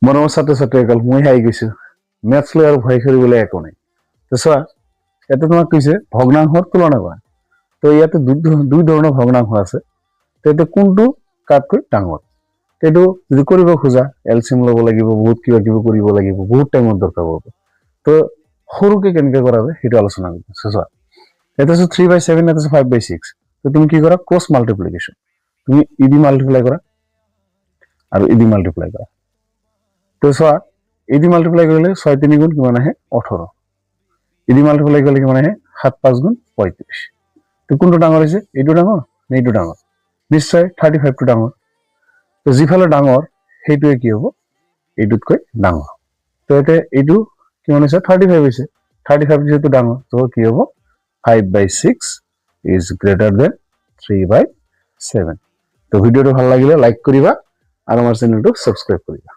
মৰমৰ ছাত্ৰ-ছাত্ৰীসকল মই আহি গৈছো মেথছ লৈ আৰু ভয় কৰিবলৈ একো নাই তো চোৱা ইয়াতে তোমাক কৈছে ভগ্নাংশৰ তুলনা কৰা তো ইয়াতে দুই ধৰণৰ ভগ্নাংশ আছে তো এইটো কোনটো কাতকৈ ডাঙৰ এইটো যদি কৰিব খোজা এলচিএম ল'ব লাগিব বহুত কিবা কিবি কৰিব লাগিব বহুত টাইমৰ দৰকাৰ হ'ব তো সৰুকে কেনেকৈ কৰা যায় সেইটো আলোচনা কৰিছো চোৱা এটা আছে 3/7 এটা আছে 5/6 তো তুমি কি কৰা ক্ৰছ মাল্টিপ্লিকেশ্যন তুমি ইডি মাল্টিপ্লাই কৰা আৰু ইডি মাল্টিপ্লাই কৰা তো চোৱা ইডি মাল্টিপ্লাই কৰিলে 6 3 গুণ কিমান আহে 18 ইডি মাল্টিপ্লাই কৰিলে কিমান আহে 7 5 গুণ 35 তো কোনটো ডাঙৰ হৈছে এইটো ডাঙৰ নে এইটো ডাঙৰ নিশ্চয় 35 টো ডাঙৰ তো যিফালে ডাঙৰ সেইটোৱে কি হ'ব এইটোতকৈ ডাঙৰ তো এতে এইটো কিমান হৈছে 35 হৈছে 35 যেটো ডাঙৰ তো কি হ'ব 5/6 is greater than 3/7 তো ভিডিওটো ভাল লাগিলে লাইক কৰিবা আৰু আমাৰ চেনেলটো সাবস্ক্ৰাইব কৰিবা